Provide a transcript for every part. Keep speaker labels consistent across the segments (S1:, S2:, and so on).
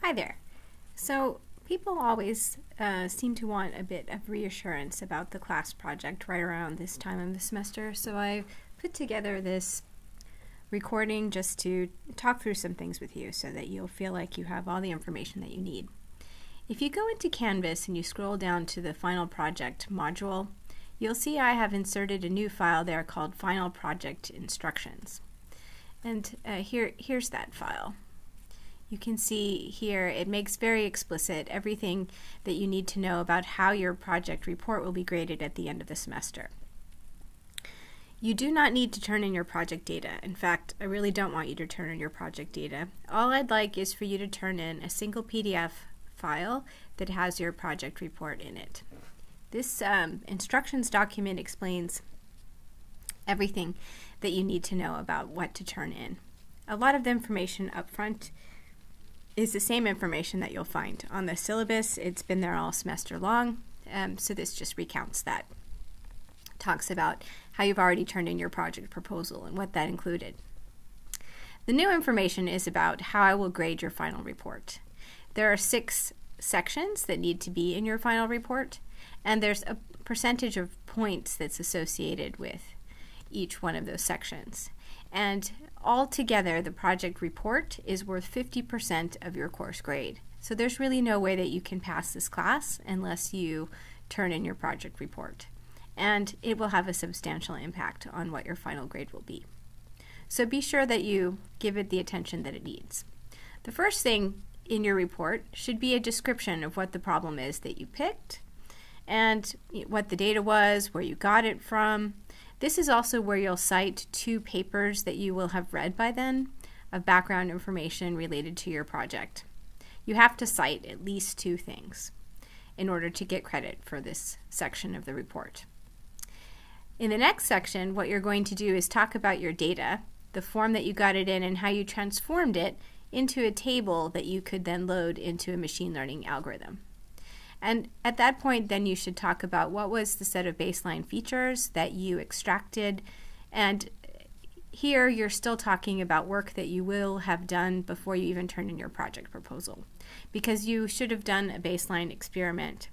S1: Hi there. So people always seem to want a bit of reassurance about the class project right around this time of the semester, so I put together this recording just to talk through some things with you so that you'll feel like you have all the information that you need. If you go into Canvas and you scroll down to the Final Project module, you'll see I have inserted a new file there called Final Project Instructions. And here's that file. You can see here it makes very explicit everything that you need to know about how your project report will be graded at the end of the semester. You do not need to turn in your project data. In fact, I really don't want you to turn in your project data. All I'd like is for you to turn in a single PDF file that has your project report in it. This instructions document explains everything that you need to know about what to turn in. A lot of the information up front is the same information that you'll find on the syllabus. It's been there all semester long, so this just recounts that. Talks about how you've already turned in your project proposal and what that included. The new information is about how I will grade your final report. There are 6 sections that need to be in your final report, and there's a percentage of points that's associated with each one of those sections. And altogether, the project report is worth 50% of your course grade. So there's really no way that you can pass this class unless you turn in your project report. And it will have a substantial impact on what your final grade will be. So be sure that you give it the attention that it needs. The first thing in your report should be a description of what the problem is that you picked and what the data was, where you got it from. This is also where you'll cite 2 papers that you will have read by then of background information related to your project. You have to cite at least 2 things in order to get credit for this section of the report. In the next section, what you're going to do is talk about your data, the form that you got it in, and how you transformed it into a table that you could then load into a machine learning algorithm. And at that point, then you should talk about what was the set of baseline features that you extracted. And here you're still talking about work that you will have done before you even turn in your project proposal, because you should have done a baseline experiment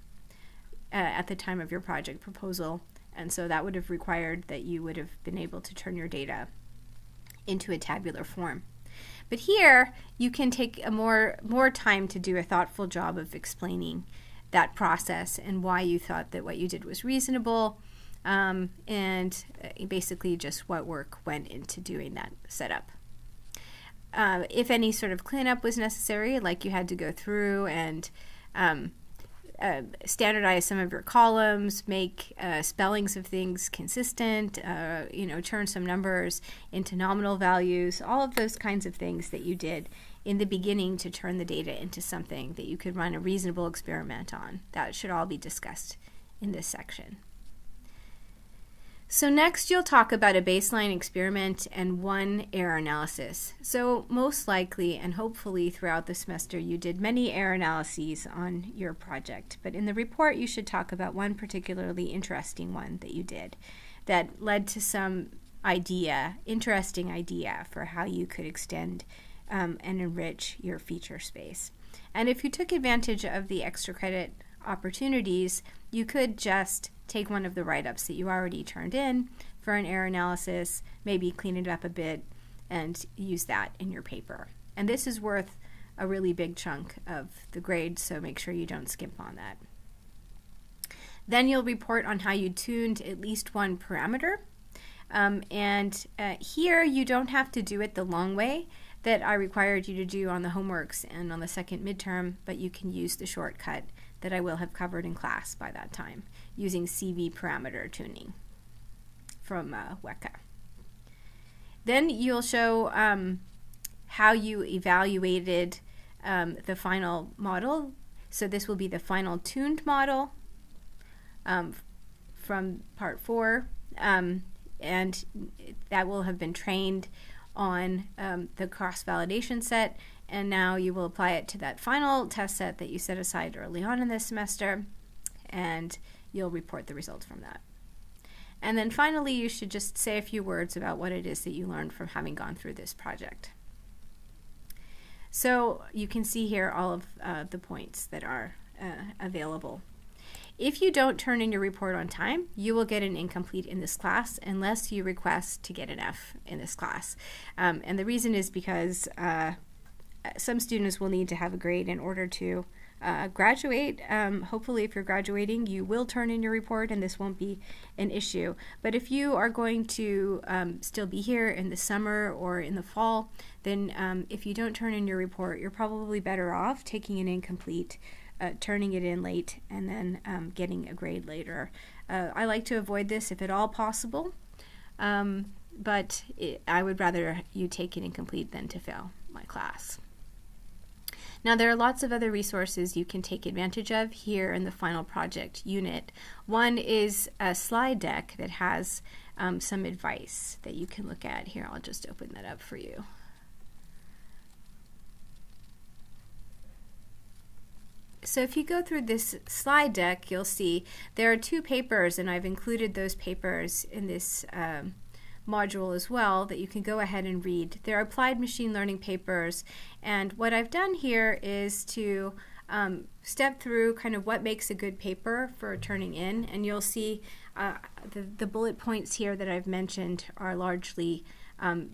S1: at the time of your project proposal. And so that would have required that you would have been able to turn your data into a tabular form. But here you can take a more time to do a thoughtful job of explaining that process and why you thought that what you did was reasonable, and basically just what work went into doing that setup. If any sort of cleanup was necessary, like you had to go through and standardize some of your columns, make spellings of things consistent, turn some numbers into nominal values, all of those kinds of things that you did in the beginning to turn the data into something that you could run a reasonable experiment on. That should all be discussed in this section. So next you'll talk about a baseline experiment and 1 error analysis. So most likely and hopefully throughout the semester you did many error analyses on your project, but in the report you should talk about one particularly interesting one that you did that led to some interesting idea for how you could extend and enrich your feature space. And if you took advantage of the extra credit opportunities, you could just take one of the write-ups that you already turned in for an error analysis, maybe clean it up a bit, and use that in your paper. And this is worth a really big chunk of the grade, so make sure you don't skimp on that. Then you'll report on how you tuned at least 1 parameter. Here you don't have to do it the long way that I required you to do on the homeworks and on the second midterm, but you can use the shortcut that I will have covered in class by that time, using CV parameter tuning from WECA. Then you'll show how you evaluated the final model. So this will be the final tuned model from part 4, and that will have been trained on the cross-validation set, and now you will apply it to that final test set that you set aside early on in this semester, and you'll report the results from that. And then finally, you should just say a few words about what it is that you learned from having gone through this project. So you can see here all of the points that are available. If you don't turn in your report on time, you will get an incomplete in this class unless you request to get an F in this class. And the reason is because some students will need to have a grade in order to graduate. Hopefully if you're graduating, you will turn in your report and this won't be an issue. But if you are going to still be here in the summer or in the fall, then if you don't turn in your report, you're probably better off taking an incomplete, turning it in late, and then getting a grade later. I like to avoid this if at all possible, but I would rather you take an incomplete than to fail my class. Now there are lots of other resources you can take advantage of here in the final project unit. One is a slide deck that has some advice that you can look at. Here, I'll just open that up for you. So if you go through this slide deck, you'll see there are 2 papers, and I've included those papers in this module as well that you can go ahead and read. They're applied machine learning papers, and what I've done here is to step through kind of what makes a good paper for turning in, and you'll see the bullet points here that I've mentioned are largely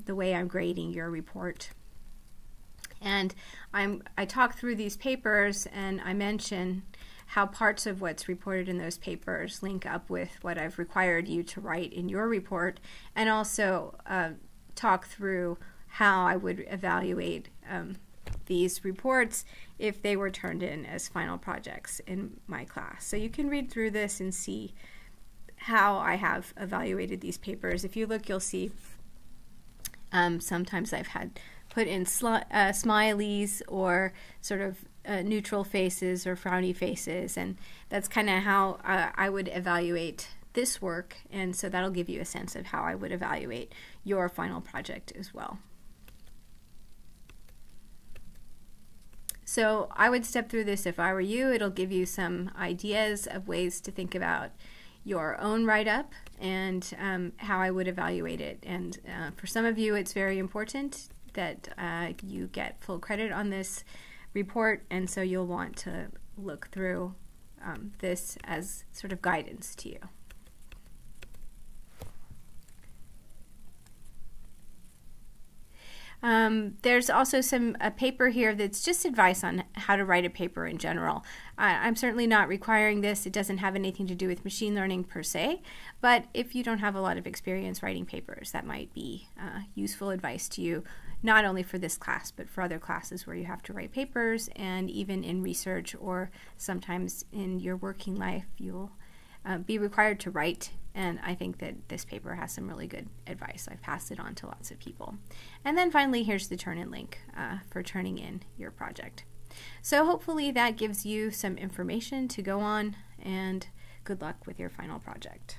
S1: the way I'm grading your report. And I talk through these papers and I mention how parts of what's reported in those papers link up with what I've required you to write in your report, and also talk through how I would evaluate these reports if they were turned in as final projects in my class. So you can read through this and see how I have evaluated these papers. If you look, you'll see sometimes I've had put in smileys or sort of neutral faces or frowny faces, and that's kind of how I would evaluate this work, and so that'll give you a sense of how I would evaluate your final project as well. So I would step through this if I were you. It'll give you some ideas of ways to think about your own write-up and how I would evaluate it. And for some of you, it's very important that you get full credit on this report, and so you'll want to look through this as sort of guidance to you. There's also a paper here that's just advice on how to write a paper in general. I'm certainly not requiring this. It doesn't have anything to do with machine learning per se, but if you don't have a lot of experience writing papers, that might be useful advice to you, not only for this class, but for other classes where you have to write papers, and even in research or sometimes in your working life, you'll be required to write. And I think that this paper has some really good advice. I've passed it on to lots of people. And then finally, here's the turn-in link for turning in your project. So hopefully that gives you some information to go on, and good luck with your final project.